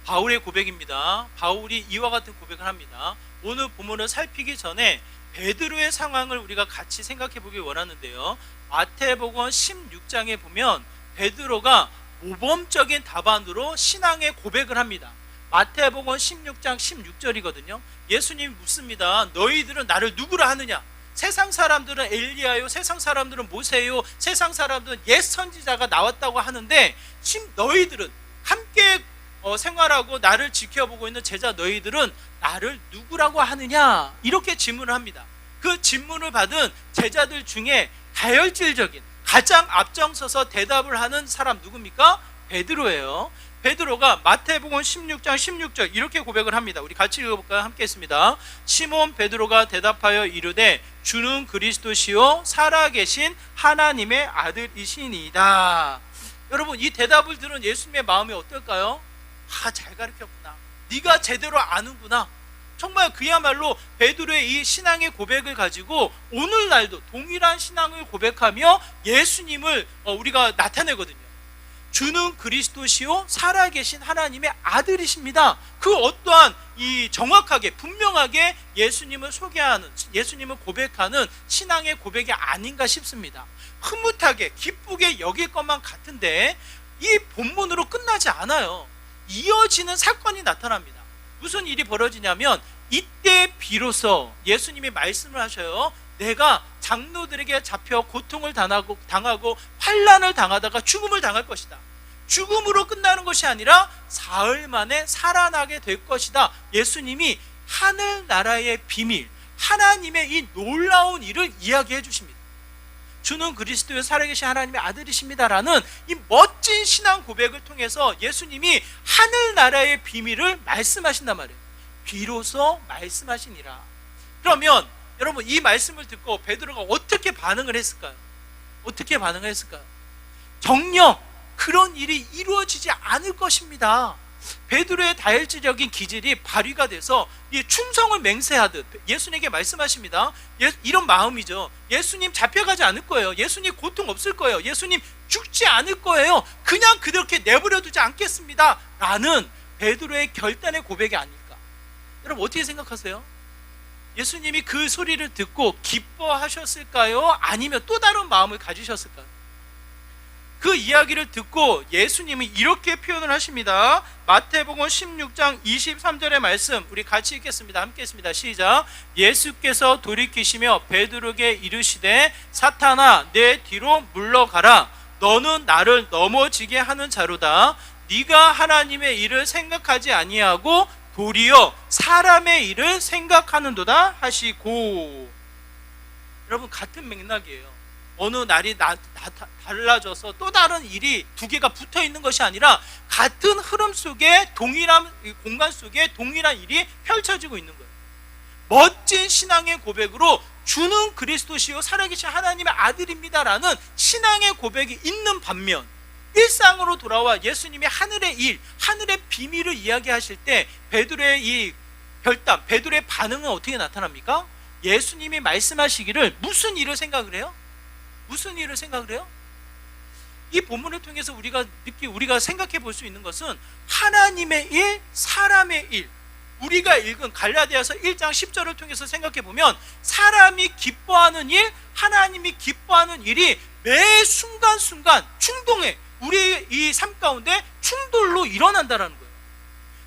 바울의 고백입니다. 바울이 이와 같은 고백을 합니다. 오늘 본문을 살피기 전에 베드로의 상황을 우리가 같이 생각해 보길 원하는데요. 마태복음 16장에 보면 베드로가 모범적인 답안으로 신앙의 고백을 합니다. 마태복음 16장 16절이거든요. 예수님이 묻습니다. 너희들은 나를 누구라 하느냐? 세상 사람들은 엘리야요, 세상 사람들은 모세요, 세상 사람들은 옛 선지자가 나왔다고 하는데 너희들은 함께 생활하고 나를 지켜보고 있는 제자 너희들은 나를 누구라고 하느냐? 이렇게 질문을 합니다. 그 질문을 받은 제자들 중에 다혈질적인 가장 앞장서서 대답을 하는 사람 누굽니까? 베드로예요. 베드로가 마태복음 16장 16절 이렇게 고백을 합니다. 우리 같이 읽어볼까요? 함께 했습니다. 시몬 베드로가 대답하여 이르되 주는 그리스도시요 살아계신 하나님의 아들이시니이다. 여러분, 이 대답을 들은 예수님의 마음이 어떨까요? 잘 가르쳤구나. 네가 제대로 아는구나. 정말 그야말로 베드로의 이 신앙의 고백을 가지고 오늘날도 동일한 신앙을 고백하며 예수님을 우리가 나타내거든요. 주는 그리스도시요 살아계신 하나님의 아들이십니다. 그 어떠한 이 정확하게 분명하게 예수님을 소개하는, 예수님을 고백하는 신앙의 고백이 아닌가 싶습니다. 흐뭇하게 기쁘게 여길 것만 같은데 이 본문으로 끝나지 않아요. 이어지는 사건이 나타납니다. 무슨 일이 벌어지냐면 이때 비로소 예수님이 말씀을 하셔요. 내가 장로들에게 잡혀 고통을 당하고 환난을 당하다가 죽음을 당할 것이다. 죽음으로 끝나는 것이 아니라 사흘 만에 살아나게 될 것이다. 예수님이 하늘나라의 비밀, 하나님의 이 놀라운 일을 이야기해 주십니다. 주는 그리스도의 살아계신 하나님의 아들이십니다라는 이 멋진 신앙 고백을 통해서 예수님이 하늘나라의 비밀을 말씀하신단 말이에요. 비로소 말씀하시니라. 그러면 여러분, 이 말씀을 듣고 베드로가 어떻게 반응을 했을까요? 어떻게 반응을 했을까요? 정녕 그런 일이 이루어지지 않을 것입니다. 베드로의 다혈질적인 기질이 발휘가 돼서 이 충성을 맹세하듯 예수님에게 말씀하십니다. 이런 마음이죠. 예수님 잡혀가지 않을 거예요. 예수님 고통 없을 거예요. 예수님 죽지 않을 거예요. 그냥 그렇게 내버려 두지 않겠습니다 라는 베드로의 결단의 고백이 아닐까. 여러분, 어떻게 생각하세요? 예수님이 그 소리를 듣고 기뻐하셨을까요? 아니면 또 다른 마음을 가지셨을까요? 그 이야기를 듣고 예수님이 이렇게 표현을 하십니다. 마태복음 16장 23절의 말씀 우리 같이 읽겠습니다. 함께 읽습니다. 시작. 예수께서 돌이키시며 베드로에게 이르시되 사탄아 내 뒤로 물러가라. 너는 나를 넘어지게 하는 자로다. 네가 하나님의 일을 생각하지 아니하고 도리어 사람의 일을 생각하는도다 하시고. 여러분, 같은 맥락이에요. 어느 날이 달라져서 또 다른 일이 두 개가 붙어 있는 것이 아니라 같은 흐름 속에 동일한 공간 속에 동일한 일이 펼쳐지고 있는 거예요. 멋진 신앙의 고백으로 주는 그리스도시요 살아계신 하나님의 아들입니다라는 신앙의 고백이 있는 반면 일상으로 돌아와 예수님이 하늘의 일, 하늘의 비밀을 이야기하실 때 베드로의 이 결단, 베드로의 반응은 어떻게 나타납니까? 예수님이 말씀하시기를 무슨 일을 생각을 해요? 무슨 일을 생각을 해요? 이 본문을 통해서 우리가 생각해 볼 수 있는 것은 하나님의 일, 사람의 일. 우리가 읽은 갈라디아서 1장 10절을 통해서 생각해 보면 사람이 기뻐하는 일, 하나님이 기뻐하는 일이 매 순간순간 충동해 우리의 이 삶 가운데 충돌로 일어난다는 거예요.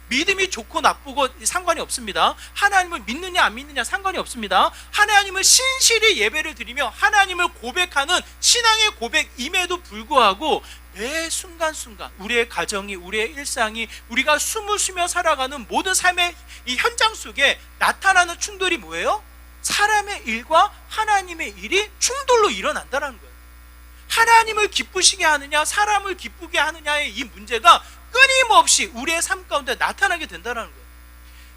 믿음이 좋고 나쁘고 상관이 없습니다. 하나님을 믿느냐 안 믿느냐 상관이 없습니다. 하나님을 신실히 예배를 드리며 하나님을 고백하는 신앙의 고백임에도 불구하고 매 순간순간 우리의 가정이, 우리의 일상이, 우리가 숨을 쉬며 살아가는 모든 삶의 이 현장 속에 나타나는 충돌이 뭐예요? 사람의 일과 하나님의 일이 충돌로 일어난다는 거예요. 하나님을 기쁘시게 하느냐 사람을 기쁘게 하느냐의 이 문제가 끊임없이 우리의 삶 가운데 나타나게 된다는 거예요.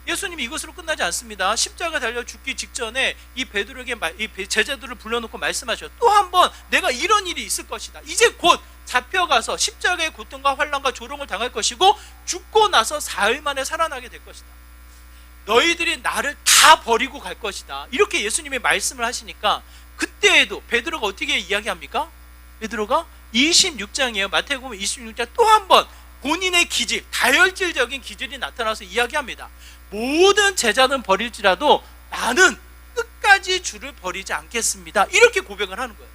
예수님이 이것으로 끝나지 않습니다. 십자가 달려 죽기 직전에 이 베드로에게 이 제자들을 불러놓고 말씀하셔요. 또 한 번 내가 이런 일이 있을 것이다. 이제 곧 잡혀가서 십자가의 고통과 환난과 조롱을 당할 것이고 죽고 나서 사흘 만에 살아나게 될 것이다. 너희들이 나를 다 버리고 갈 것이다. 이렇게 예수님이 말씀을 하시니까 그때에도 베드로가 어떻게 이야기합니까? 베드로가 26장이에요. 마태복음 26장 또 한 번 본인의 기질, 다혈질적인 기질이 나타나서 이야기합니다. 모든 제자는 버릴지라도 나는 끝까지 주를 버리지 않겠습니다. 이렇게 고백을 하는 거예요.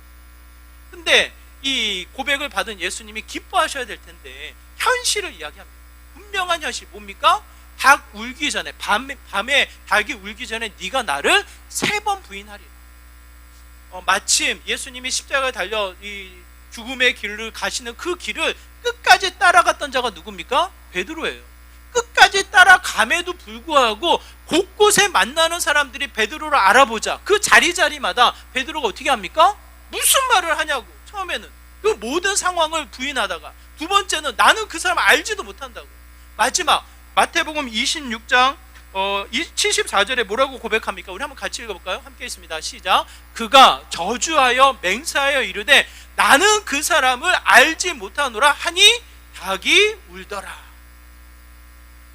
근데 이 고백을 받은 예수님이 기뻐하셔야 될 텐데 현실을 이야기합니다. 분명한 현실 뭡니까? 닭 울기 전에, 밤에 닭이 울기 전에 네가 나를 3번 부인하리라. 마침 예수님이 십자가에 달려 이 죽음의 길을 가시는 그 길을 끝까지 따라갔던 자가 누굽니까? 베드로예요. 끝까지 따라감에도 불구하고 곳곳에 만나는 사람들이 베드로를 알아보자. 그 자리자리마다 베드로가 어떻게 합니까? 무슨 말을 하냐고. 처음에는 그 모든 상황을 부인하다가, 두 번째는 나는 그 사람 알지도 못한다고. 마지막 마태복음 26장 74절에 뭐라고 고백합니까? 우리 한번 같이 읽어볼까요? 함께 있습니다. 시작. 그가 저주하여 맹세하여 이르되 나는 그 사람을 알지 못하노라 하니 닭이 울더라.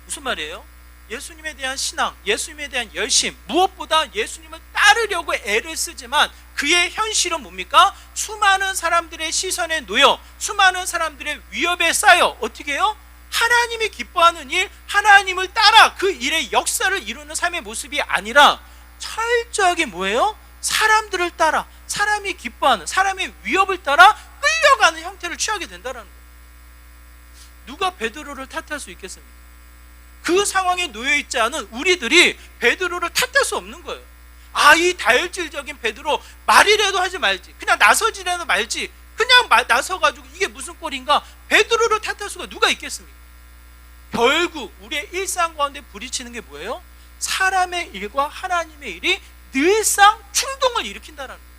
무슨 말이에요? 예수님에 대한 신앙, 예수님에 대한 열심, 무엇보다 예수님을 따르려고 애를 쓰지만 그의 현실은 뭡니까? 수많은 사람들의 시선에 놓여 수많은 사람들의 위협에 쌓여 어떻게 해요? 하나님이 기뻐하는 일, 하나님을 따라 그 일의 역사를 이루는 삶의 모습이 아니라 철저하게 뭐예요? 사람들을 따라, 사람이 기뻐하는, 사람의 위협을 따라 끌려가는 형태를 취하게 된다는 거예요. 누가 베드로를 탓할 수 있겠습니까? 그 상황에 놓여있지 않은 우리들이 베드로를 탓할 수 없는 거예요. 이 다혈질적인 베드로 말이라도 하지 말지, 그냥 나서지라도 말지, 그냥 나서가지고 이게 무슨 꼴인가? 베드로를 탓할 수가 누가 있겠습니까? 결국 우리의 일상 가운데 부딪히는 게 뭐예요? 사람의 일과 하나님의 일이 늘상 충동을 일으킨다는 거예요.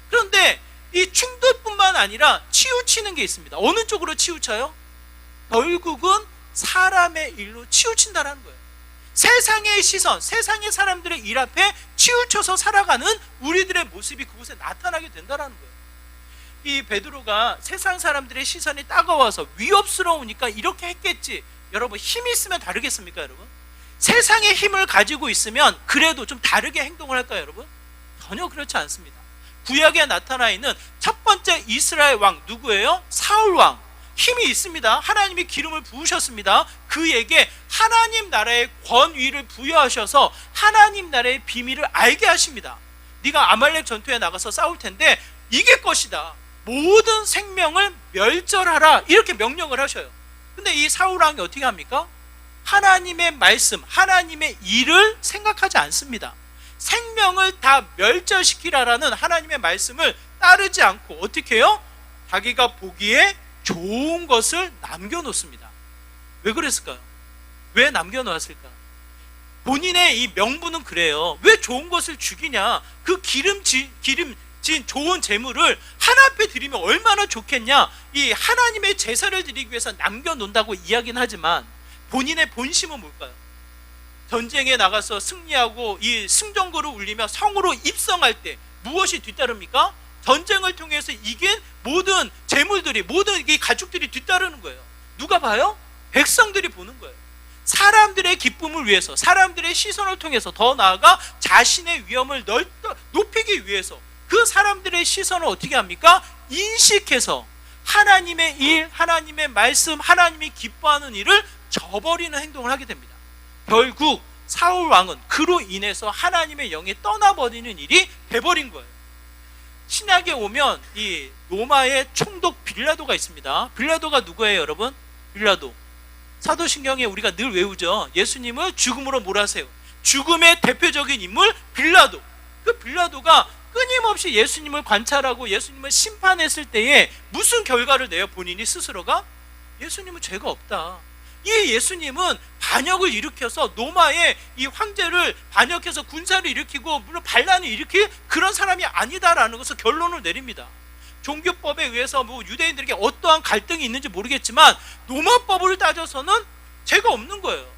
그런데 이 충돌뿐만 아니라 치우치는 게 있습니다. 어느 쪽으로 치우쳐요? 결국은 사람의 일로 치우친다는 거예요. 세상의 시선, 세상의 사람들의 일 앞에 치우쳐서 살아가는 우리들의 모습이 그곳에 나타나게 된다는 거예요. 이 베드로가 세상 사람들의 시선이 따가워서 위협스러우니까 이렇게 했겠지. 여러분, 힘이 있으면 다르겠습니까, 여러분? 세상의 힘을 가지고 있으면 그래도 좀 다르게 행동을 할까요, 여러분? 전혀 그렇지 않습니다. 구약에 나타나 있는 첫 번째 이스라엘 왕 누구예요? 사울 왕. 힘이 있습니다. 하나님이 기름을 부으셨습니다. 그에게 하나님 나라의 권위를 부여하셔서 하나님 나라의 비밀을 알게 하십니다. 네가 아말렉 전투에 나가서 싸울 텐데 이길 것이다. 모든 생명을 멸절하라. 이렇게 명령을 하셔요. 근데 이 사울 왕이 어떻게 합니까? 하나님의 말씀, 하나님의 일을 생각하지 않습니다. 생명을 다 멸절시키라라는 하나님의 말씀을 따르지 않고 어떻게 해요? 자기가 보기에 좋은 것을 남겨놓습니다. 왜 그랬을까요? 왜 남겨놓았을까? 본인의 이 명분은 그래요. 왜 좋은 것을 죽이냐? 그 기름진 좋은 재물을 하나 앞에 드리면 얼마나 좋겠냐? 이 하나님의 제사를 드리기 위해서 남겨놓는다고 이야기는 하지만 본인의 본심은 뭘까요? 전쟁에 나가서 승리하고 이 승전거를 울리며 성으로 입성할 때 무엇이 뒤따릅니까? 전쟁을 통해서 이긴 모든 재물들이, 모든 이 가축들이 뒤따르는 거예요. 누가 봐요? 백성들이 보는 거예요. 사람들의 기쁨을 위해서, 사람들의 시선을 통해서, 더 나아가 자신의 위엄을 높이기 위해서 그 사람들의 시선을 어떻게 합니까? 인식해서 하나님의 일, 하나님의 말씀, 하나님이 기뻐하는 일을 저버리는 행동을 하게 됩니다. 결국 사울 왕은 그로 인해서 하나님의 영이 떠나버리는 일이 돼버린 거예요. 신약에 오면 이 로마의 총독 빌라도가 있습니다. 빌라도가 누구예요, 여러분? 빌라도. 사도신경에 우리가 늘 외우죠. 예수님을 죽음으로 몰아세요. 죽음의 대표적인 인물 빌라도. 그 빌라도가 끊임없이 예수님을 관찰하고 예수님을 심판했을 때에 무슨 결과를 내요? 본인이 스스로가? 예수님은 죄가 없다. 이 예수님은 반역을 일으켜서 로마의 이 황제를 반역해서 군사를 일으키고 물론 반란을 일으킬 그런 사람이 아니다라는 것을 결론을 내립니다. 종교법에 의해서 유대인들에게 어떠한 갈등이 있는지 모르겠지만 로마법을 따져서는 죄가 없는 거예요.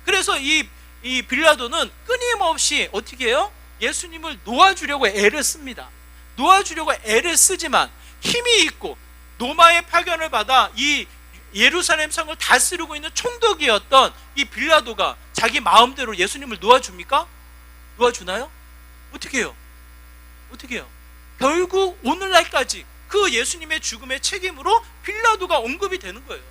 그래서 이 빌라도는 끊임없이 어떻게 해요? 예수님을 놓아주려고 애를 씁니다. 놓아주려고 애를 쓰지만 힘이 있고 로마의 파견을 받아 이 예루살렘 성을 다스리고 있는 총독이었던 이 빌라도가 자기 마음대로 예수님을 놓아줍니까? 놓아주나요? 어떻게 해요? 어떻게 해요? 결국 오늘날까지 그 예수님의 죽음의 책임으로 빌라도가 언급이 되는 거예요.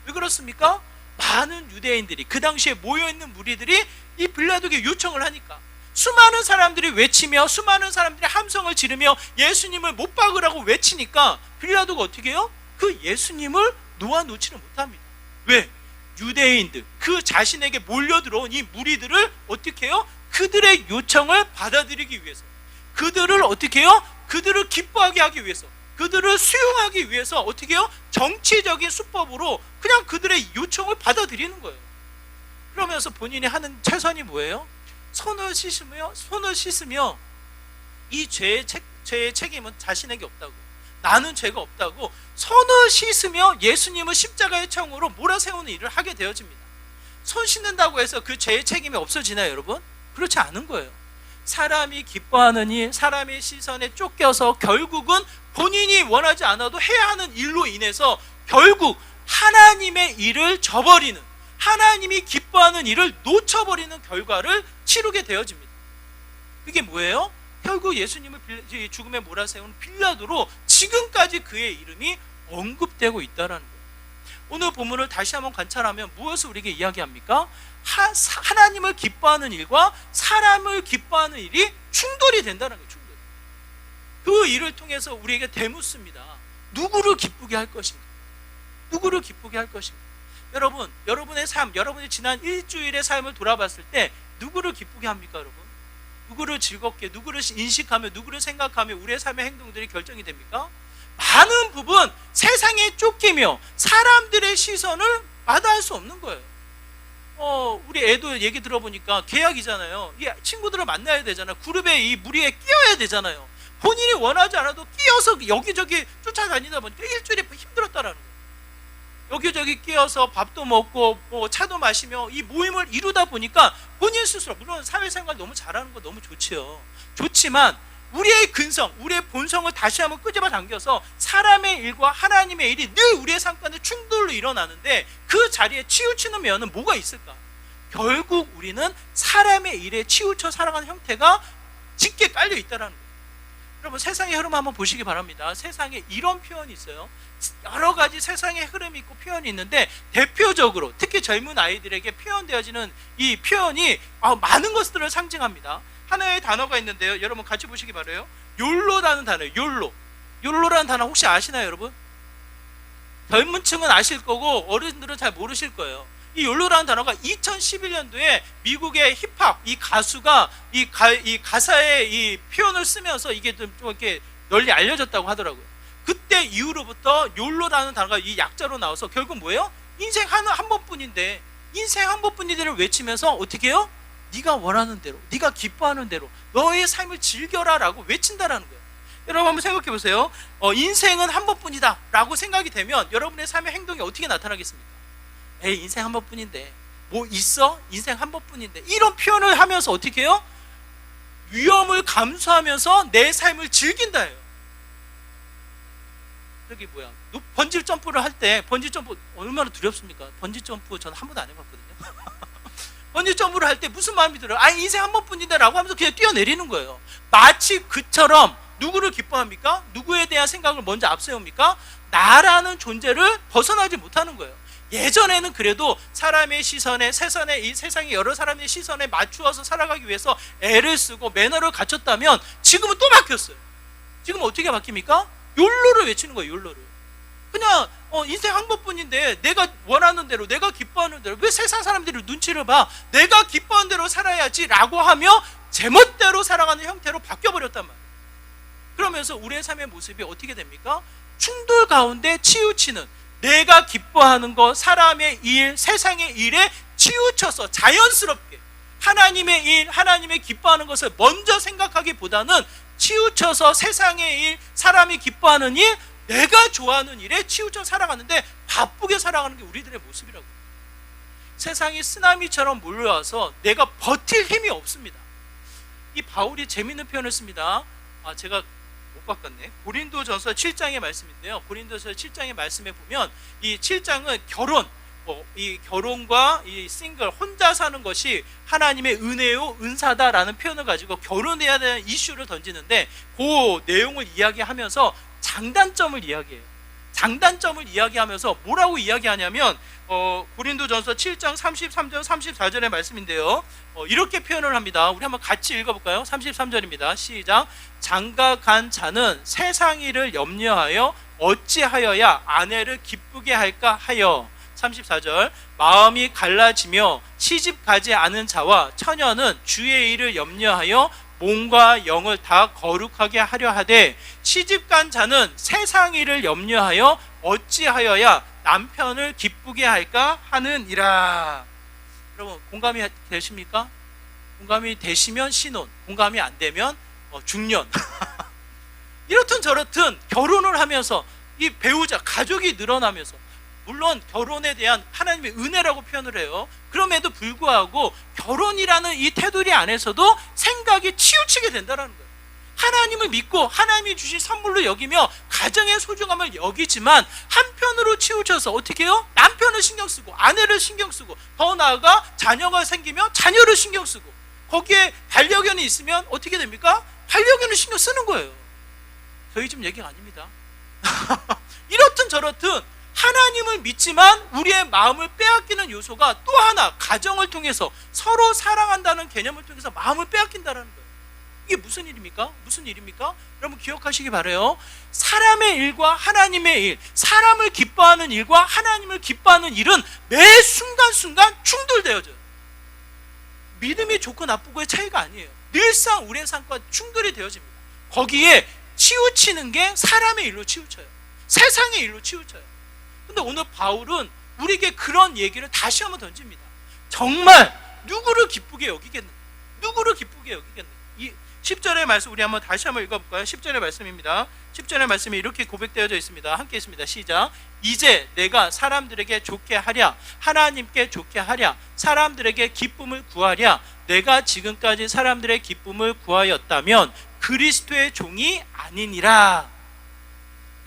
왜 그렇습니까? 많은 유대인들이, 그 당시에 모여있는 무리들이 이 빌라도에게 요청을 하니까 수많은 사람들이 외치며 수많은 사람들이 함성을 지르며 예수님을 못 박으라고 외치니까 빌라도가 어떻게 해요? 그 예수님을 놓아놓지를 못합니다. 왜? 유대인들, 그 자신에게 몰려들어온 이 무리들을 어떻게 해요? 그들의 요청을 받아들이기 위해서, 그들을 어떻게 해요? 그들을 기뻐하게 하기 위해서, 그들을 수용하기 위해서 어떻게 해요? 정치적인 수법으로 그냥 그들의 요청을 받아들이는 거예요. 그러면서 본인이 하는 최선이 뭐예요? 손을 씻으며 이 죄의 책임은 자신에게 없다고, 나는 죄가 없다고 손을 씻으며 예수님을 십자가의 청으로 몰아세우는 일을 하게 되어집니다. 손 씻는다고 해서 그 죄의 책임이 없어지나요, 여러분? 그렇지 않은 거예요. 사람이 기뻐하는 일, 사람의 시선에 쫓겨서 결국은 본인이 원하지 않아도 해야 하는 일로 인해서 결국 하나님의 일을 저버리는, 하나님이 기뻐하는 일을 놓쳐버리는 결과를 치르게 되어집니다. 그게 뭐예요? 결국 예수님을 죽음에 몰아세운 빌라도로 지금까지 그의 이름이 언급되고 있다는 거예요. 오늘 본문을 다시 한번 관찰하면 무엇을 우리에게 이야기합니까? 하나님을 기뻐하는 일과 사람을 기뻐하는 일이 충돌이 된다는 거예요. 충돌. 그 일을 통해서 우리에게 되묻습니다. 누구를 기쁘게 할 것인가? 누구를 기쁘게 할 것인가? 여러분, 여러분의 삶, 여러분의 지난 일주일의 삶을 돌아봤을 때 누구를 기쁘게 합니까, 여러분? 누구를 즐겁게, 누구를 인식하며, 누구를 생각하며 우리의 삶의 행동들이 결정이 됩니까? 많은 부분 세상에 쫓기며 사람들의 시선을 마다할 수 없는 거예요. 우리 애도 얘기 들어보니까 계약이잖아요. 이 친구들을 만나야 되잖아요. 그룹에, 이 무리에 끼어야 되잖아요. 본인이 원하지 않아도 끼어서 여기저기 쫓아다니다 보니까 일주일에 힘들었다라는 거예요. 여기저기 끼어서 밥도 먹고 뭐 차도 마시며 이 모임을 이루다 보니까 본인 스스로, 물론 사회생활 너무 잘하는 거 너무 좋지요. 좋지만 우리의 근성, 우리의 본성을 다시 한번 끄집어 당겨서 사람의 일과 하나님의 일이 늘 우리의 삶 가운데 충돌로 일어나는데 그 자리에 치우치는 면은 뭐가 있을까? 결국 우리는 사람의 일에 치우쳐 살아가는 형태가 짙게 깔려 있다는 거예요. 여러분, 세상의 흐름 한번 보시기 바랍니다. 세상에 이런 표현이 있어요. 여러 가지 세상의 흐름이 있고 표현이 있는데 대표적으로 특히 젊은 아이들에게 표현되어지는 이 표현이 많은 것들을 상징합니다. 하나의 단어가 있는데요. 여러분 같이 보시기 바라요. 욜로라는 단어예요. 욜로라는 단어 혹시 아시나요, 여러분? 젊은 층은 아실 거고 어른들은 잘 모르실 거예요. 이 욜로라는 단어가 2011년도에 미국의 힙합 이 가수가 이 가사의 이 표현을 쓰면서 이게 좀 이렇게 널리 알려졌다고 하더라고요. 그때 이후로부터 욜로라는 단어가 이 약자로 나와서 결국 뭐예요? 인생 한 번뿐인데, 인생 한 번뿐인데를 외치면서 어떻게 해요? 네가 원하는 대로, 네가 기뻐하는 대로 너의 삶을 즐겨라라고 외친다라는 거예요. 여러분 한번 생각해 보세요. 인생은 한 번뿐이다 라고 생각이 되면 여러분의 삶의 행동이 어떻게 나타나겠습니까? 에이, 인생 한 번뿐인데 뭐 있어? 인생 한 번뿐인데, 이런 표현을 하면서 어떻게 해요? 위험을 감수하면서 내 삶을 즐긴다예요. 저기 뭐야, 번지 점프를 할 때, 번지 점프 얼마나 두렵습니까? 번지 점프 저는 한 번도 안 해봤거든요. 번지 점프를 할 때 무슨 마음이 들어요? 인생 한 번뿐인데 라고 하면서 그냥 뛰어내리는 거예요. 마치 그처럼 누구를 기뻐합니까? 누구에 대한 생각을 먼저 앞세웁니까? 나라는 존재를 벗어나지 못하는 거예요. 예전에는 그래도 사람의 시선에, 이 세상의 여러 사람의 시선에 맞추어서 살아가기 위해서 애를 쓰고 매너를 갖췄다면 지금은 또 바뀌었어요. 지금 어떻게 바뀝니까? 욜로를 외치는 거예요. 욜로를. 그냥 인생 한 번뿐인데 내가 원하는 대로, 내가 기뻐하는 대로, 왜 세상 사람들이 눈치를 봐? 내가 기뻐하는 대로 살아야지 라고 하며 제멋대로 살아가는 형태로 바뀌어버렸단 말이에요. 그러면서 우리의 삶의 모습이 어떻게 됩니까? 충돌 가운데 치우치는, 내가 기뻐하는 것, 사람의 일, 세상의 일에 치우쳐서 자연스럽게 하나님의 일, 하나님의 기뻐하는 것을 먼저 생각하기보다는 치우쳐서 세상의 일, 사람이 기뻐하는 일, 내가 좋아하는 일에 치우쳐 살아가는데 바쁘게 살아가는 게 우리들의 모습이라고. 세상이 쓰나미처럼 몰려와서 내가 버틸 힘이 없습니다. 이 바울이 재미있는 표현을 씁니다. 제가 못 바꿨네. 고린도전서 7장의 말씀인데요. 고린도전서 7장의 말씀에 보면 이 7장은 이 결혼과 이 싱글, 혼자 사는 것이 하나님의 은혜요, 은사다라는 표현을 가지고 결혼해야 되는 이슈를 던지는데 그 내용을 이야기하면서 장단점을 이야기해요. 장단점을 이야기하면서 뭐라고 이야기하냐면 고린도전서 7장 33절 34절의 말씀인데요. 이렇게 표현을 합니다. 우리 한번 같이 읽어볼까요? 33절입니다. 시작. 장가간 자는 세상 일을 염려하여 어찌하여야 아내를 기쁘게 할까 하여. 34절. 마음이 갈라지며 시집 가지 않은 자와 처녀는 주의 일을 염려하여 몸과 영을 다 거룩하게 하려 하되 시집간 자는 세상 일을 염려하여 어찌하여야 남편을 기쁘게 할까 하느니라. 여러분 공감이 되십니까? 공감이 되시면 신혼, 공감이 안 되면 중년. 이렇든 저렇든 결혼을 하면서 이 배우자, 가족이 늘어나면서, 물론 결혼에 대한 하나님의 은혜라고 표현을 해요. 그럼에도 불구하고 결혼이라는 이 테두리 안에서도 생각이 치우치게 된다는 거예요. 하나님을 믿고 하나님이 주신 선물로 여기며 가정의 소중함을 여기지만 한편으로 치우쳐서 어떻게 해요? 남편을 신경 쓰고 아내를 신경 쓰고 더 나아가 자녀가 생기면 자녀를 신경 쓰고 거기에 반려견이 있으면 어떻게 됩니까? 반려견을 신경 쓰는 거예요. 저희 집 얘기가 아닙니다. 이렇든 저렇든 하나님을 믿지만 우리의 마음을 빼앗기는 요소가 또 하나, 가정을 통해서 서로 사랑한다는 개념을 통해서 마음을 빼앗긴다는 거예요. 이게 무슨 일입니까? 무슨 일입니까? 여러분 기억하시기 바라요. 사람의 일과 하나님의 일, 사람을 기뻐하는 일과 하나님을 기뻐하는 일은 매 순간순간 충돌되어져요. 믿음이 좋고 나쁘고의 차이가 아니에요. 늘상 우리의 삶과 충돌이 되어집니다. 거기에 치우치는 게 사람의 일로 치우쳐요. 세상의 일로 치우쳐요. 근데 오늘 바울은 우리에게 그런 얘기를 다시 한번 던집니다. 정말 누구를 기쁘게 여기겠는가? 누구를 기쁘게 여기겠는가? 이 10절의 말씀 우리 한번 다시 한번 읽어볼까요? 10절의 말씀입니다. 10절의 말씀이 이렇게 고백되어져 있습니다. 함께 있습니다. 시작. 이제 내가 사람들에게 좋게 하랴, 하나님께 좋게 하랴, 사람들에게 기쁨을 구하랴. 내가 지금까지 사람들의 기쁨을 구하였다면 그리스도의 종이 아니니라.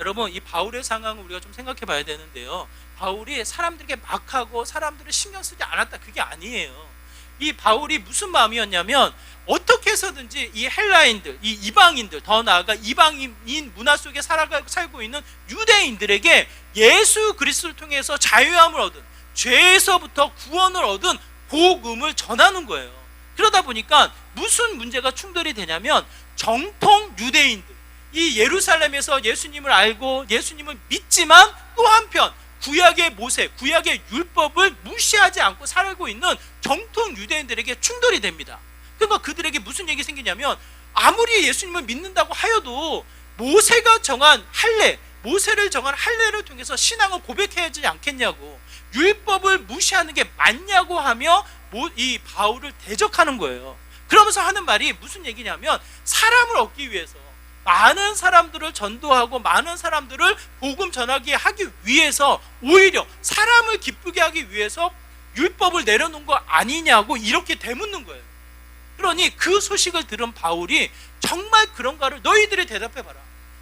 여러분 이 바울의 상황을 우리가 좀 생각해 봐야 되는데요. 바울이 사람들에게 막하고 사람들을 신경 쓰지 않았다, 그게 아니에요. 이 바울이 무슨 마음이었냐면 어떻게 해서든지 이 헬라인들, 이 이방인들, 더 나아가 이방인 문화 속에 살고 있는 유대인들에게 예수 그리스도를 통해서 자유함을 얻은, 죄에서부터 구원을 얻은 복음을 전하는 거예요. 그러다 보니까 무슨 문제가 충돌이 되냐면 정통 유대인들, 이 예루살렘에서 예수님을 알고 예수님을 믿지만 또 한편 구약의 모세, 구약의 율법을 무시하지 않고 살고 있는 정통 유대인들에게 충돌이 됩니다. 그러니까 그들에게 무슨 얘기 생기냐면 아무리 예수님을 믿는다고 하여도 모세가 정한 할례, 모세를 정한 할례를 통해서 신앙을 고백해야 하지 않겠냐고, 율법을 무시하는 게 맞냐고 하며 이 바울을 대적하는 거예요. 그러면서 하는 말이 무슨 얘기냐면 사람을 얻기 위해서, 많은 사람들을 전도하고 많은 사람들을 복음 전하게 하기 위해서 오히려 사람을 기쁘게 하기 위해서 율법을 내려놓은 거 아니냐고 이렇게 되묻는 거예요. 그러니 그 소식을 들은 바울이 정말 그런가를 너희들이 대답해봐라.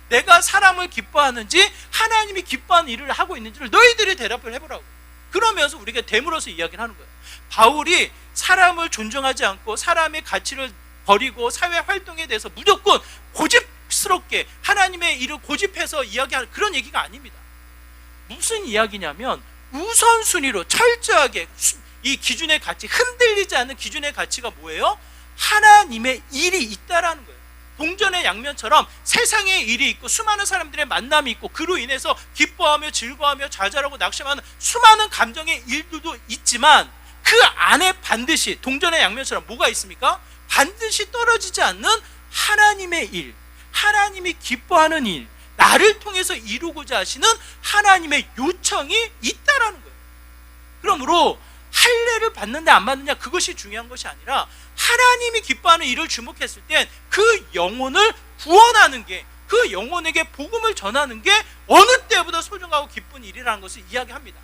내가 사람을 기뻐하는지 하나님이 기뻐하는 일을 하고 있는지를 너희들이 대답을 해보라고. 그러면서 우리가 대물어서 이야기를 하는 거예요. 바울이 사람을 존중하지 않고 사람의 가치를 버리고 사회 활동에 대해서 무조건 고집스럽게 하나님의 일을 고집해서 이야기하는 그런 얘기가 아닙니다. 무슨 이야기냐면 우선순위로 철저하게 이 기준의 가치, 흔들리지 않는 기준의 가치가 뭐예요? 하나님의 일이 있다라는 거예요. 동전의 양면처럼 세상에 일이 있고 수많은 사람들의 만남이 있고 그로 인해서 기뻐하며 즐거워하며 좌절하고 낙심하는 수많은 감정의 일들도 있지만 그 안에 반드시 동전의 양면처럼 뭐가 있습니까? 반드시 떨어지지 않는 하나님의 일, 하나님이 기뻐하는 일, 나를 통해서 이루고자 하시는 하나님의 요청이 있다라는 거예요. 그러므로 할례를 받는데 안 받느냐 그것이 중요한 것이 아니라 하나님이 기뻐하는 일을 주목했을 땐 그 영혼을 구원하는 게, 그 영혼에게 복음을 전하는 게 어느 때보다 소중하고 기쁜 일이라는 것을 이야기합니다.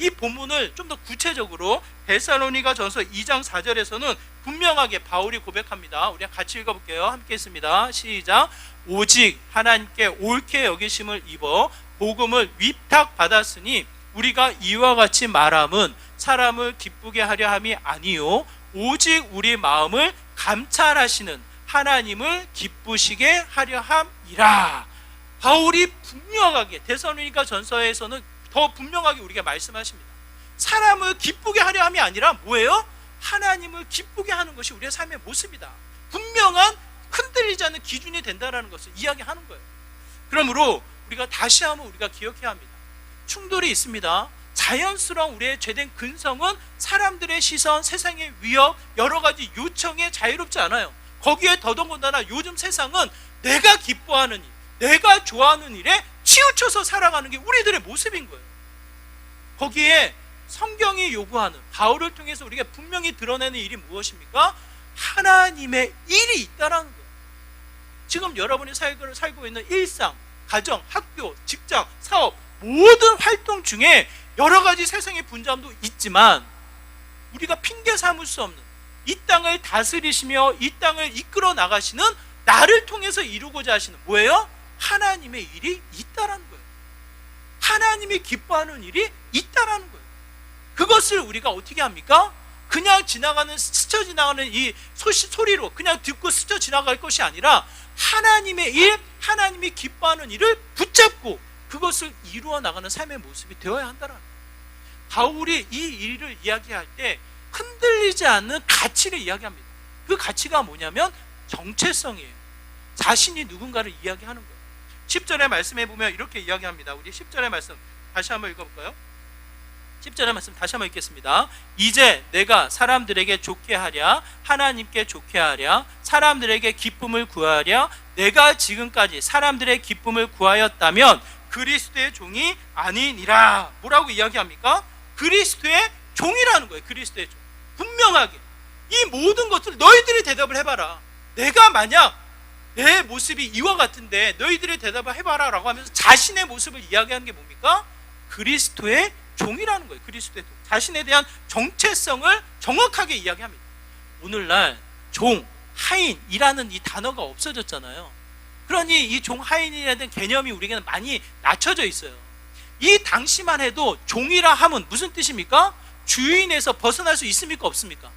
이 본문을 좀 더 구체적으로 데살로니가전서 2장 4절에서는 분명하게 바울이 고백합니다. 우리 같이 읽어볼게요. 함께 있습니다. 시작. 오직 하나님께 옳게 여기심을 입어 복음을 위탁받았으니 우리가 이와 같이 말함은 사람을 기쁘게 하려 함이 아니요 오직 우리 마음을 감찰하시는 하나님을 기쁘시게 하려 함이라. 바울이 분명하게 데살로니가 전서에서는 더 분명하게 우리가 말씀하십니다. 사람을 기쁘게 하려 함이 아니라 뭐예요? 하나님을 기쁘게 하는 것이 우리의 삶의 모습이다. 분명한 흔들리지 않는 기준이 된다는 것을 이야기하는 거예요. 그러므로 우리가 다시 한번 우리가 기억해야 합니다. 충돌이 있습니다. 자연스러운 우리의 죄된 근성은 사람들의 시선, 세상의 위협, 여러 가지 요청에 자유롭지 않아요. 거기에 더더군다나 요즘 세상은 내가 기뻐하는 일, 내가 좋아하는 일에 치우쳐서 살아가는 게 우리들의 모습인 거예요. 거기에 성경이 요구하는, 바울을 통해서 우리가 분명히 드러내는 일이 무엇입니까? 하나님의 일이 있다는 거예요. 지금 여러분이 살고 있는 일상, 가정, 학교, 직장, 사업, 모든 활동 중에 여러 가지 세상의 분담도 있지만 우리가 핑계 삼을 수 없는, 이 땅을 다스리시며 이 땅을 이끌어 나가시는 나를 통해서 이루고자 하시는 뭐예요? 하나님의 일이 있다라는 거예요. 하나님이 기뻐하는 일이 있다라는 거예요. 그것을 우리가 어떻게 합니까? 그냥 스쳐 지나가는 이 소리로 그냥 듣고 스쳐 지나갈 것이 아니라 하나님의 일, 하나님이 기뻐하는 일을 붙잡고 그것을 이루어 나가는 삶의 모습이 되어야 한다는 거예요. 바울이 이 일을 이야기할 때 흔들리지 않는 가치를 이야기합니다. 그 가치가 뭐냐면 정체성이에요. 자신이 누군가를 이야기하는 거예요. 10절의 말씀에 보면 이렇게 이야기합니다. 우리 10절의 말씀 다시 한번 읽어볼까요? 10절의 말씀 다시 한번 읽겠습니다. 이제 내가 사람들에게 좋게 하랴, 하나님께 좋게 하랴, 사람들에게 기쁨을 구하랴, 내가 지금까지 사람들의 기쁨을 구하였다면 그리스도의 종이 아니니라. 뭐라고 이야기합니까? 그리스도의 종이라는 거예요. 그리스도의 종. 분명하게 이 모든 것을 너희들이 대답을 해봐라. 내가 만약 내 모습이 이와 같은데 너희들이 대답을 해봐라 라고 하면서 자신의 모습을 이야기하는 게 뭡니까? 그리스도의 종이라는 거예요. 그리스도의 종. 자신에 대한 정체성을 정확하게 이야기합니다. 오늘날 종, 하인이라는 이 단어가 없어졌잖아요. 그러니 이 종, 하인이라는 개념이 우리에게는 많이 낮춰져 있어요. 이 당시만 해도 종이라 함은 무슨 뜻입니까? 주인에서 벗어날 수 있습니까? 없습니까?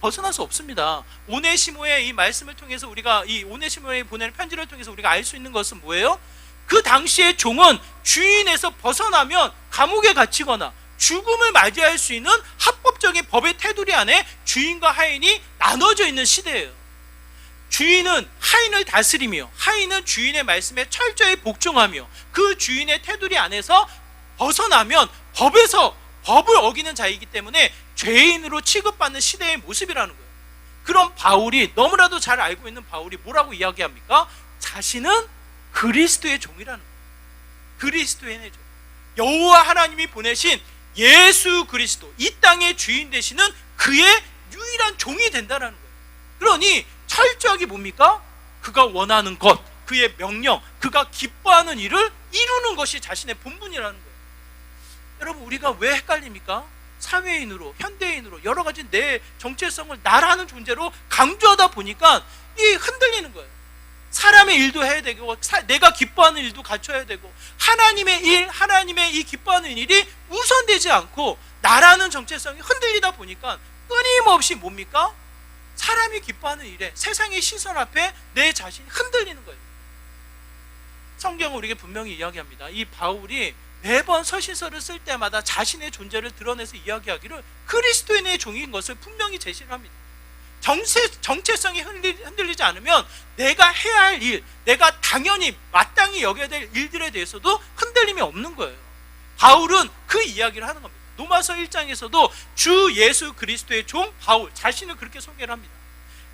벗어날 수 없습니다. 오네시모의 이 말씀을 통해서 우리가, 이 오네시모의 보내는 편지를 통해서 우리가 알 수 있는 것은 뭐예요? 그 당시의 종은 주인에서 벗어나면 감옥에 갇히거나 죽음을 맞이할 수 있는 합법적인 법의 테두리 안에 주인과 하인이 나눠져 있는 시대예요. 주인은 하인을 다스리며 하인은 주인의 말씀에 철저히 복종하며 그 주인의 테두리 안에서 벗어나면 법을 어기는 자이기 때문에 죄인으로 취급받는 시대의 모습이라는 거예요. 그럼 바울이, 너무나도 잘 알고 있는 바울이 뭐라고 이야기합니까? 자신은 그리스도의 종이라는 거예요. 그리스도의 종. 여호와 하나님이 보내신 예수 그리스도, 이 땅의 주인 되시는 그의 유일한 종이 된다는 거예요. 그러니 철저하게 뭡니까? 그가 원하는 것, 그의 명령, 그가 기뻐하는 일을 이루는 것이 자신의 본분이라는 거예요. 여러분, 우리가 왜 헷갈립니까? 사회인으로, 현대인으로 여러 가지 내 정체성을 나라는 존재로 강조하다 보니까 이 흔들리는 거예요. 사람의 일도 해야 되고 내가 기뻐하는 일도 갖춰야 되고 하나님의 일, 하나님의 이 기뻐하는 일이 우선되지 않고 나라는 정체성이 흔들리다 보니까 끊임없이 뭡니까? 사람이 기뻐하는 일에 세상의 시선 앞에 내 자신이 흔들리는 거예요. 성경은 우리에게 분명히 이야기합니다. 이 바울이 매번 서신서를 쓸 때마다 자신의 존재를 드러내서 이야기하기를 그리스도인의 종인 것을 분명히 제시를 합니다. 정체성이 흔들리지 않으면 내가 해야 할 일, 내가 당연히 마땅히 여겨야 될 일들에 대해서도 흔들림이 없는 거예요. 바울은 그 이야기를 하는 겁니다. 로마서 1장에서도 주 예수 그리스도의 종 바울 자신을 그렇게 소개를 합니다.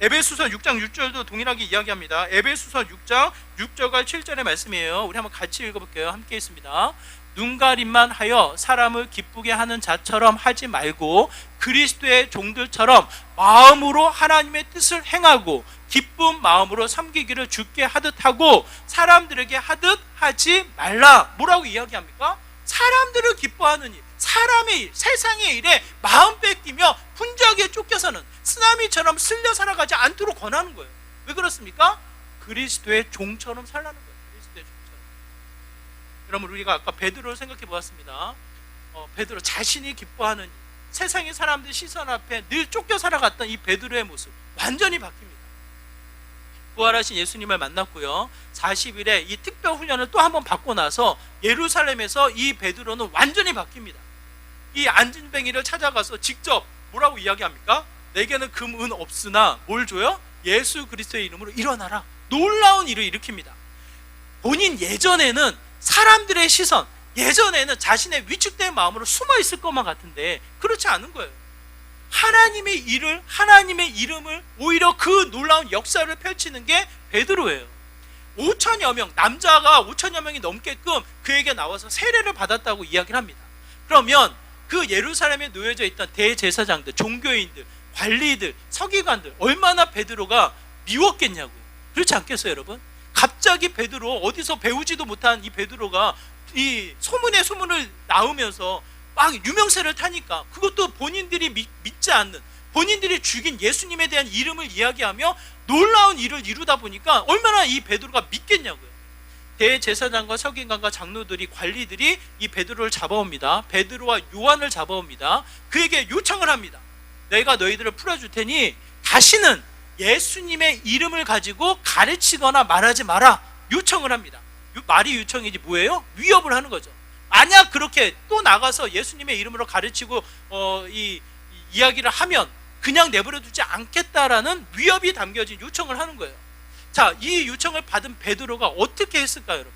에베소서 6장 6절도 동일하게 이야기합니다. 에베소서 6장 6절과 7절의 말씀이에요. 우리 한번 같이 읽어볼게요. 함께 있습니다. 눈가림만 하여 사람을 기쁘게 하는 자처럼 하지 말고 그리스도의 종들처럼 마음으로 하나님의 뜻을 행하고 기쁜 마음으로 섬기기를 주께 하듯 하고 사람들에게 하듯 하지 말라. 뭐라고 이야기합니까? 사람들을 기뻐하는 일, 사람의 일, 세상의 일에 마음 뺏기며 분주하게 쫓겨서는 쓰나미처럼 쓸려 살아가지 않도록 권하는 거예요. 왜 그렇습니까? 그리스도의 종처럼 살라는 거예요. 그리스도의 종처럼. 여러분, 우리가 아까 베드로를 생각해 보았습니다. 베드로 자신이 기뻐하는 일, 세상의 사람들 시선 앞에 늘 쫓겨 살아갔던 이 베드로의 모습 완전히 바뀝니다. 부활하신 예수님을 만났고요. 40일에 이 특별 훈련을 또 한 번 받고 나서 예루살렘에서 이 베드로는 완전히 바뀝니다. 이 안진뱅이를 찾아가서 직접 뭐라고 이야기합니까? 내게는 금, 은 없으나 뭘 줘요? 예수 그리스도의 이름으로 일어나라. 놀라운 일을 일으킵니다. 본인 예전에는 사람들의 시선, 예전에는 자신의 위축된 마음으로 숨어 있을 것만 같은데 그렇지 않은 거예요. 하나님의 일을, 하나님의 이름을, 오히려 그 놀라운 역사를 펼치는 게 베드로예요. 5천여 명, 남자가 5천여 명이 넘게끔 그에게 나와서 세례를 받았다고 이야기를 합니다. 그러면 그 예루살렘에 놓여져 있던 대제사장들, 종교인들, 관리들, 서기관들 얼마나 베드로가 미웠겠냐고요. 그렇지 않겠어요, 여러분? 갑자기 베드로, 어디서 배우지도 못한 이 베드로가 이 소문에 소문을 낳으면서 막 유명세를 타니까, 그것도 본인들이 믿지 않는, 본인들이 죽인 예수님에 대한 이름을 이야기하며 놀라운 일을 이루다 보니까 얼마나 이 베드로가 믿겠냐고요. 대제사장과 서기관과 장로들이, 관리들이 이 베드로를 잡아옵니다. 베드로와 요한을 잡아옵니다. 그에게 요청을 합니다. 내가 너희들을 풀어줄 테니 다시는 예수님의 이름을 가지고 가르치거나 말하지 마라. 요청을 합니다. 말이 요청이지 뭐예요? 위협을 하는 거죠. 만약 그렇게 또 나가서 예수님의 이름으로 가르치고 이야기를 하면 그냥 내버려 두지 않겠다라는 위협이 담겨진 요청을 하는 거예요. 자, 이 요청을 받은 베드로가 어떻게 했을까요, 여러분?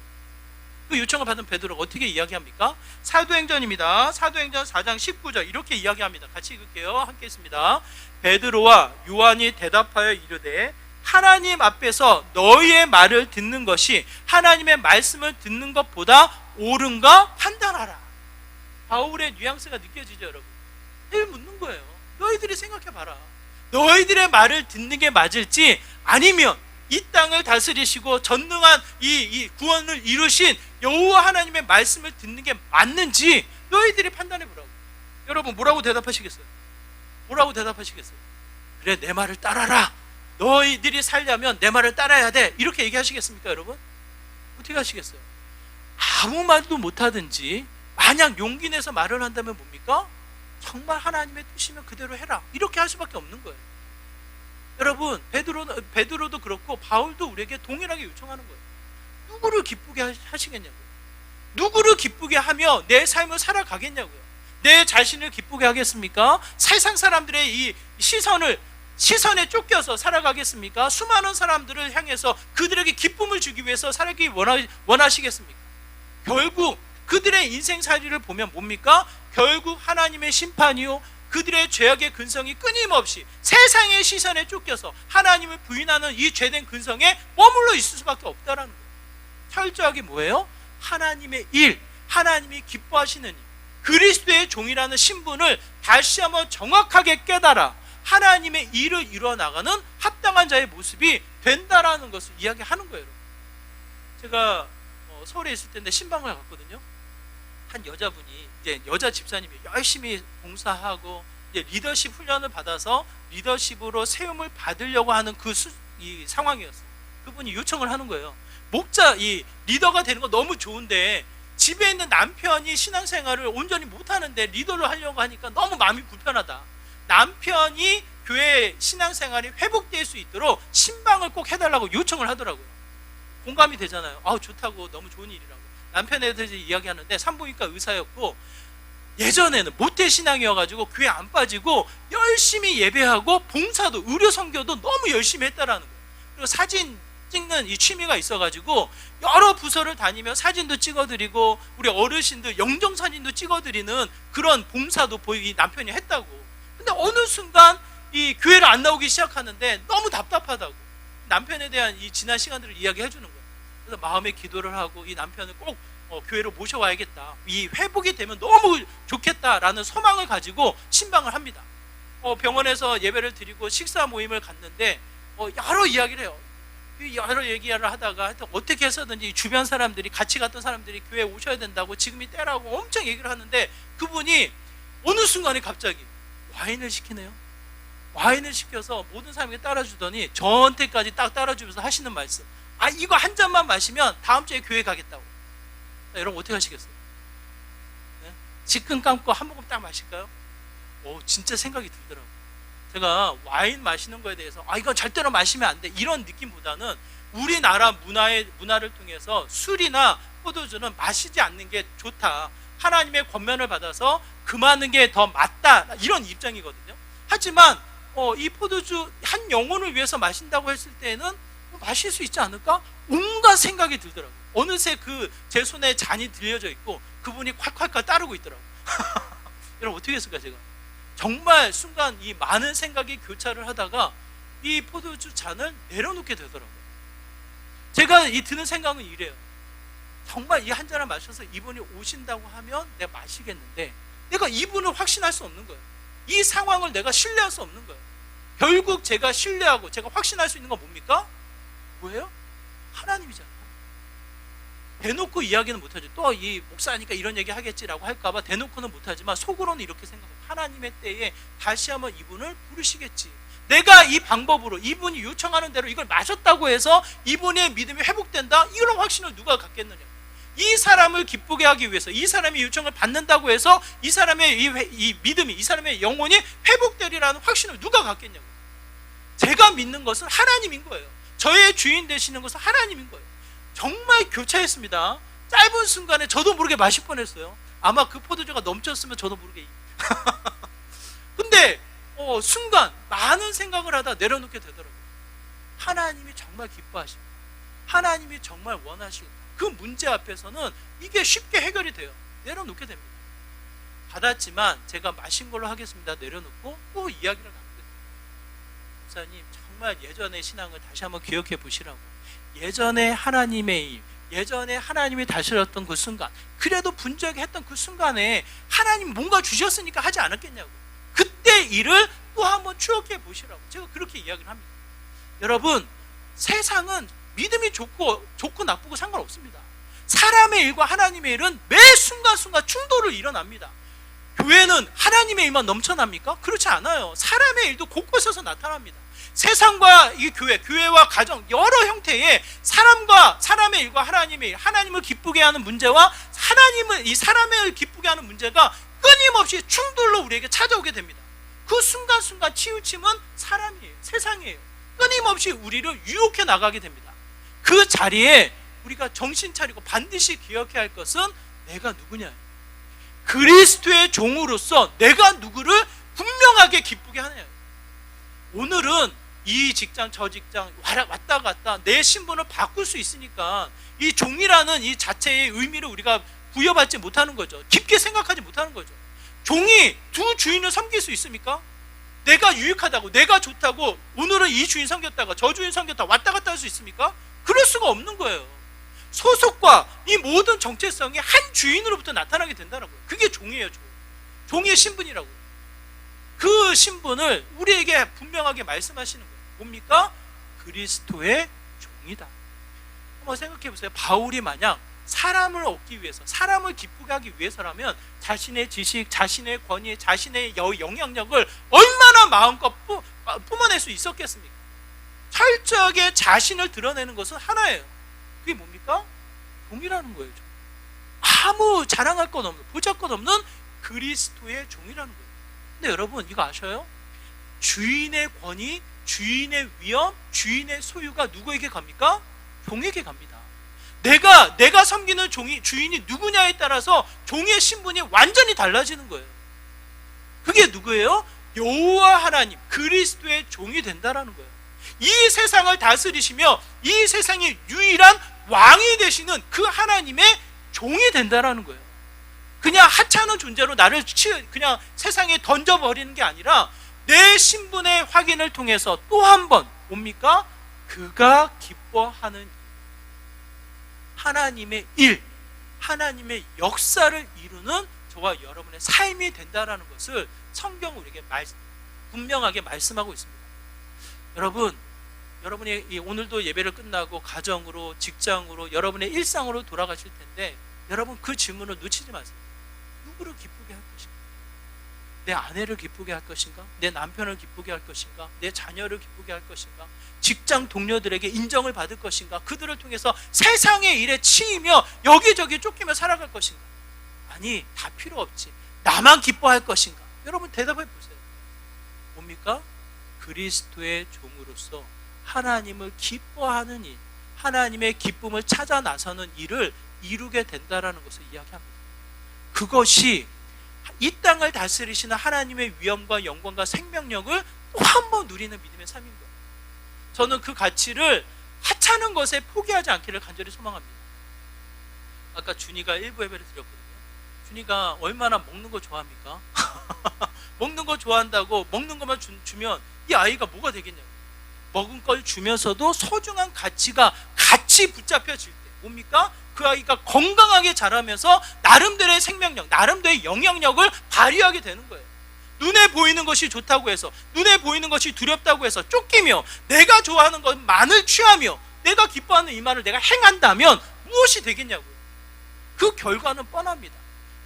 그 요청을 받은 베드로가 어떻게 이야기합니까? 사도행전입니다. 사도행전 4장 19절 이렇게 이야기합니다. 같이 읽을게요. 함께 있습니다. 베드로와 요한이 대답하여 이르되 하나님 앞에서 너희의 말을 듣는 것이 하나님의 말씀을 듣는 것보다 옳은가 판단하라. 바울의 뉘앙스가 느껴지죠, 여러분? 늘 묻는 거예요. 너희들이 생각해봐라. 너희들의 말을 듣는 게 맞을지, 아니면 이 땅을 다스리시고 전능한 이 구원을 이루신 여호와 하나님의 말씀을 듣는 게 맞는지 너희들이 판단해보라고. 여러분 뭐라고 대답하시겠어요? 뭐라고 대답하시겠어요? 그래, 내 말을 따라라. 너희들이 살려면 내 말을 따라야 돼. 이렇게 얘기하시겠습니까, 여러분? 어떻게 하시겠어요? 아무 말도 못하든지 만약 용기 내서 말을 한다면 뭡니까? 정말 하나님의 뜻이면 그대로 해라. 이렇게 할 수밖에 없는 거예요. 여러분, 베드로도 그렇고 바울도 우리에게 동일하게 요청하는 거예요. 누구를 기쁘게 하시겠냐고요. 누구를 기쁘게 하며 내 삶을 살아가겠냐고요. 내 자신을 기쁘게 하겠습니까? 세상 사람들의 이 시선에 쫓겨서 살아가겠습니까? 수많은 사람들을 향해서 그들에게 기쁨을 주기 위해서 살기 원하시겠습니까? 결국 그들의 인생살이를 보면 뭡니까? 결국 하나님의 심판이요, 그들의 죄악의 근성이 끊임없이 세상의 시선에 쫓겨서 하나님을 부인하는 이 죄된 근성에 머물러 있을 수밖에 없다라는 거예요. 철저하게 뭐예요? 하나님의 일, 하나님이 기뻐하시는 일, 그리스도의 종이라는 신분을 다시 한번 정확하게 깨달아 하나님의 일을 이루어나가는 합당한 자의 모습이 된다라는 것을 이야기하는 거예요. 제가 서울에 있을 때인데 신방을 갔거든요. 한 여자분이, 이제 여자 집사님이 열심히 봉사하고 이제 리더십 훈련을 받아서 리더십으로 세움을 받으려고 하는 이 상황이었어요. 그분이 요청을 하는 거예요. 목자, 이 리더가 되는 거 너무 좋은데 집에 있는 남편이 신앙생활을 온전히 못하는데 리더를 하려고 하니까 너무 마음이 불편하다. 남편이 교회 신앙생활이 회복될 수 있도록 신방을 꼭 해달라고 요청을 하더라고요. 공감이 되잖아요. 좋다고, 너무 좋은 일이라고. 남편에 대해서 이야기하는데 산부인과 의사였고 예전에는 모태신앙이어가지고 교회 안 빠지고 열심히 예배하고 봉사도, 의료 선교도 너무 열심히 했다라는 거예요. 그리고 사진 찍는 이 취미가 있어가지고 여러 부서를 다니며 사진도 찍어드리고 우리 어르신들 영정사진도 찍어드리는 그런 봉사도 이 남편이 했다고. 근데 어느 순간 이 교회를 안 나오기 시작하는데 너무 답답하다고 남편에 대한 이 지난 시간들을 이야기해 주는 거예요. 그래서 마음의 기도를 하고 이 남편을 꼭 교회로 모셔와야겠다, 이 회복이 되면 너무 좋겠다라는 소망을 가지고 신방을 합니다. 병원에서 예배를 드리고 식사 모임을 갔는데 여러 이야기를 해요. 여러 얘기를 하다가 하여튼 어떻게 해서든지 주변 사람들이, 같이 갔던 사람들이 교회에 오셔야 된다고, 지금이 때라고 엄청 얘기를 하는데 그분이 어느 순간에 갑자기 와인을 시키네요. 와인을 시켜서 모든 사람에게 따라주더니 저한테까지 딱 따라주면서 하시는 말씀, 이거 한 잔만 마시면 다음 주에 교회 가겠다고. 여러분 어떻게 하시겠어요? 네? 지끈 감고 한 모금 딱 마실까요? 진짜 생각이 들더라고요. 제가 와인 마시는 거에 대해서 이건 절대로 마시면 안 돼 이런 느낌보다는 우리나라 문화를 통해서 술이나 포도주는 마시지 않는 게 좋다. 하나님의 권면을 받아서 금하는 게 더 맞다. 이런 입장이거든요. 하지만 이 포도주 한 영혼을 위해서 마신다고 했을 때는 마실 수 있지 않을까? 온갖 생각이 들더라고요. 어느새 제 손에 잔이 들려져 있고 그분이 콸콸콸 따르고 있더라고요. 여러분 어떻게 했을까 제가? 정말 순간 이 많은 생각이 교차를 하다가 이 포도주 잔을 내려놓게 되더라고요. 제가 드는 생각은 이래요. 정말 이 한 잔을 마셔서 이분이 오신다고 하면 내가 마시겠는데 내가 이분을 확신할 수 없는 거예요. 이 상황을 내가 신뢰할 수 없는 거예요. 결국 제가 신뢰하고 제가 확신할 수 있는 건 뭡니까? 뭐예요? 하나님이잖아요. 대놓고 이야기는 못하죠. 또 이 목사니까 이런 얘기 하겠지라고 할까봐 대놓고는 못하지만 속으로는 이렇게 생각해요. 하나님의 때에 다시 한번 이분을 부르시겠지. 내가 이 방법으로 이분이 요청하는 대로 이걸 마셨다고 해서 이분의 믿음이 회복된다? 이런 확신을 누가 갖겠느냐. 이 사람을 기쁘게 하기 위해서 이 사람이 요청을 받는다고 해서 이 사람의 이 믿음이 이 사람의 영혼이 회복되리라는 확신을 누가 갖겠냐고. 제가 믿는 것은 하나님인 거예요. 저의 주인 되시는 것은 하나님인 거예요. 정말 교차했습니다. 짧은 순간에 저도 모르게 마실 뻔했어요. 아마 그 포도주가 넘쳤으면 저도 모르게. 근데 순간 많은 생각을 하다 내려놓게 되더라고요. 하나님이 정말 기뻐하십니다. 하나님이 정말 원하시고 그 문제 앞에서는 이게 쉽게 해결이 돼요. 내려놓게 됩니다. 받았지만 제가 마신 걸로 하겠습니다. 내려놓고 또 이야기를 나누게 돼요. 목사님 정말 예전의 신앙을 다시 한번 기억해 보시라고. 예전에 하나님의 일, 예전에 하나님이 다스렸던 그 순간, 그래도 분주하게 했던 그 순간에 하나님 뭔가 주셨으니까 하지 않았겠냐고. 그때 일을 또 한번 추억해 보시라고 제가 그렇게 이야기를 합니다. 여러분 세상은 믿음이 좋고 나쁘고 상관없습니다. 사람의 일과 하나님의 일은 매 순간순간 충돌을 일어납니다. 교회는 하나님의 일만 넘쳐납니까? 그렇지 않아요. 사람의 일도 곳곳에서 나타납니다. 세상과 이 교회와 가정 여러 형태의 사람의 일과 하나님의 일, 하나님을 기쁘게 하는 문제와 이 사람을 기쁘게 하는 문제가 끊임없이 충돌로 우리에게 찾아오게 됩니다. 그 순간순간 치우침은 사람이에요. 세상이에요. 끊임없이 우리를 유혹해 나가게 됩니다. 그 자리에 우리가 정신 차리고 반드시 기억해야 할 것은 내가 누구냐. 그리스도의 종으로서 내가 누구를 분명하게 기쁘게 하냐. 오늘은 이 직장 저 직장 왔다 갔다 내 신분을 바꿀 수 있으니까 이 종이라는 이 자체의 의미를 우리가 부여받지 못하는 거죠. 깊게 생각하지 못하는 거죠. 종이 두 주인을 섬길 수 있습니까? 내가 유익하다고 내가 좋다고 오늘은 이 주인 섬겼다가 저 주인 섬겼다 왔다 갔다 할 수 있습니까? 그럴 수가 없는 거예요. 소속과 이 모든 정체성이 한 주인으로부터 나타나게 된다는 거예요. 그게 종이에요. 종이의 신분이라고요. 그 신분을 우리에게 분명하게 말씀하시는 거예요. 뭡니까? 그리스도의 종이다. 한번 생각해 보세요. 바울이 만약 사람을 얻기 위해서, 사람을 기쁘게 하기 위해서라면 자신의 지식, 자신의 권위, 자신의 영향력을 얼마나 마음껏 뿜어낼 수 있었겠습니까? 철저하게 자신을 드러내는 것은 하나예요. 그게 뭡니까? 종이라는 거예요. 아무 자랑할 것 없는, 보잘것 없는 그리스도의 종이라는 거예요. 근데 여러분 이거 아셔요? 주인의 권위, 주인의 위엄, 주인의 소유가 누구에게 갑니까? 종에게 갑니다. 내가 섬기는 주인이 누구냐에 따라서 종의 신분이 완전히 달라지는 거예요. 그게 누구예요? 여호와 하나님, 그리스도의 종이 된다라는 거예요. 이 세상을 다스리시며 이 세상의 유일한 왕이 되시는 그 하나님의 종이 된다라는 거예요. 그냥 하찮은 존재로 나를 그냥 세상에 던져버리는 게 아니라 내 신분의 확인을 통해서 또 한 번 뭡니까? 그가 기뻐하는 하나님의 일, 하나님의 역사를 이루는 저와 여러분의 삶이 된다라는 것을 성경은 우리에게 분명하게 말씀하고 있습니다. 여러분이 오늘도 예배를 끝나고 가정으로, 직장으로, 여러분의 일상으로 돌아가실 텐데 여러분 그 질문을 놓치지 마세요. 누구를 기쁘게 할 것인가? 내 아내를 기쁘게 할 것인가? 내 남편을 기쁘게 할 것인가? 내 자녀를 기쁘게 할 것인가? 직장 동료들에게 인정을 받을 것인가? 그들을 통해서 세상의 일에 치이며 여기저기 쫓기며 살아갈 것인가? 아니, 다 필요 없지. 나만 기뻐할 것인가? 여러분 대답해 보세요. 뭡니까? 그리스도의 종으로서 하나님을 기뻐하는 일, 하나님의 기쁨을 찾아 나서는 일을 이루게 된다라는 것을 이야기합니다. 그것이 이 땅을 다스리시는 하나님의 위엄과 영광과 생명력을 또 한 번 누리는 믿음의 삶인 거예요. 저는 그 가치를 하찮은 것에 포기하지 않기를 간절히 소망합니다. 아까 준이가 일부 예배를 드렸거든요. 준이가 얼마나 먹는 거 좋아합니까? 먹는 거 좋아한다고 먹는 것만 주면 이 아이가 뭐가 되겠냐고. 먹은 걸 주면서도 소중한 가치가 같이 붙잡혀질 때 뭡니까? 그 아이가 건강하게 자라면서 나름대로의 생명력, 나름대로의 영향력을 발휘하게 되는 거예요. 눈에 보이는 것이 좋다고 해서, 눈에 보이는 것이 두렵다고 해서 쫓기며 내가 좋아하는 것만을 취하며 내가 기뻐하는 이 말을 내가 행한다면 무엇이 되겠냐고요. 그 결과는 뻔합니다.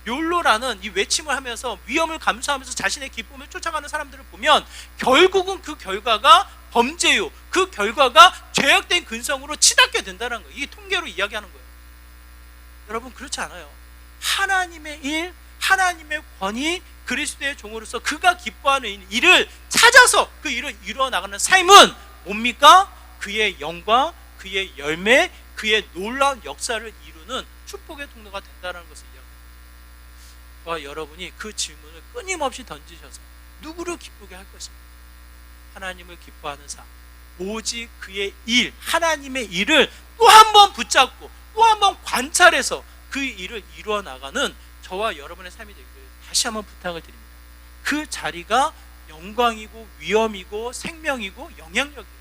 욜로라는 이 외침을 하면서 위험을 감수하면서 자신의 기쁨을 쫓아가는 사람들을 보면 결국은 그 결과가 범죄요, 그 결과가 죄악된 근성으로 치닫게 된다는 거예요. 이게 통계로 이야기하는 거예요. 여러분, 그렇지 않아요. 하나님의 일, 하나님의 권위, 그리스도의 종으로서 그가 기뻐하는 일을 찾아서 그 일을 이루어 나가는 삶은 뭡니까? 그의 영광, 그의 열매, 그의 놀라운 역사를 이루는 축복의 통로가 된다는 것을 이야기합니다. 저와 여러분이 그 질문을 끊임없이 던지셔서 누구를 기쁘게 할 것입니까? 하나님을 기뻐하는 삶, 오직 그의 일, 하나님의 일을 또 한 번 붙잡고 또 한 번 관찰해서 그 일을 이루어 나가는 저와 여러분의 삶이 되기를 다시 한번 부탁을 드립니다. 그 자리가 영광이고 위엄이고 생명이고 영향력이에요.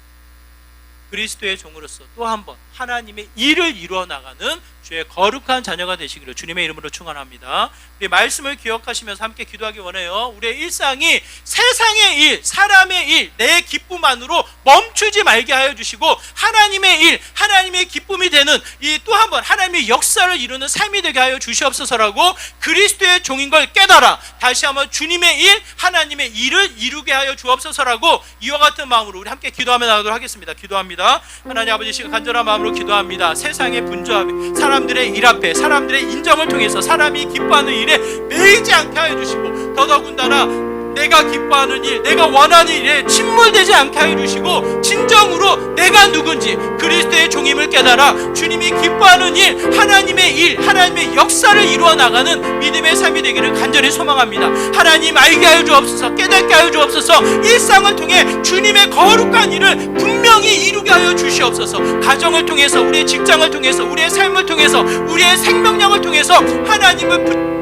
그리스도의 종으로서 또 한 번 하나님의 일을 이루어 나가는 주의 거룩한 자녀가 되시기를 주님의 이름으로 축원합니다. 우리 말씀을 기억하시면서 함께 기도하기 원해요. 우리의 일상이 세상의 일, 사람의 일, 내 기쁨만으로 멈추지 말게 하여 주시고 하나님의 일, 하나님의 기쁨이 되는 이 또 한 번 하나님의 역사를 이루는 삶이 되게 하여 주시옵소서라고 그리스도의 종인 걸 깨달아 다시 한번 주님의 일, 하나님의 일을 이루게 하여 주옵소서라고 이와 같은 마음으로 우리 함께 기도하며 나가도록 하겠습니다. 기도합니다. 하나님 아버지, 시간 간절한 마음으로 기도합니다. 세상의 분주함, 사람들의 일 앞에, 사람들의 인정을 통해서 사람이 기뻐하는 일에 매이지 않게 하여 주시고 더더군다나 내가 기뻐하는 일, 내가 원하는 일에 침몰되지 않게 하여 주시고 진정으로 내가 누군지 그리스도의 종임을 깨달아 주님이 기뻐하는 일, 하나님의 일, 하나님의 역사를 이루어 나가는 믿음의 삶이 되기를 간절히 소망합니다. 하나님, 알게 하여 주옵소서, 깨닫게 하여 주옵소서. 일상을 통해 주님의 거룩한 일을 분명히 이루게 하여 주시옵소서. 가정을 통해서, 우리의 직장을 통해서, 우리의 삶을 통해서, 우리의 생명력을 통해서 하나님을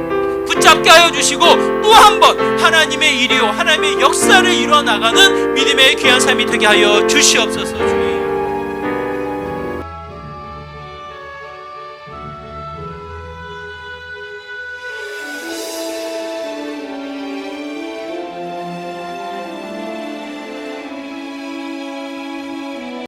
붙잡게 하여 주시고 또 한 번 하나님의 일이요, 하나님의 역사를 이루어 나가는 믿음의 귀한 삶이 되게 하여 주시옵소서.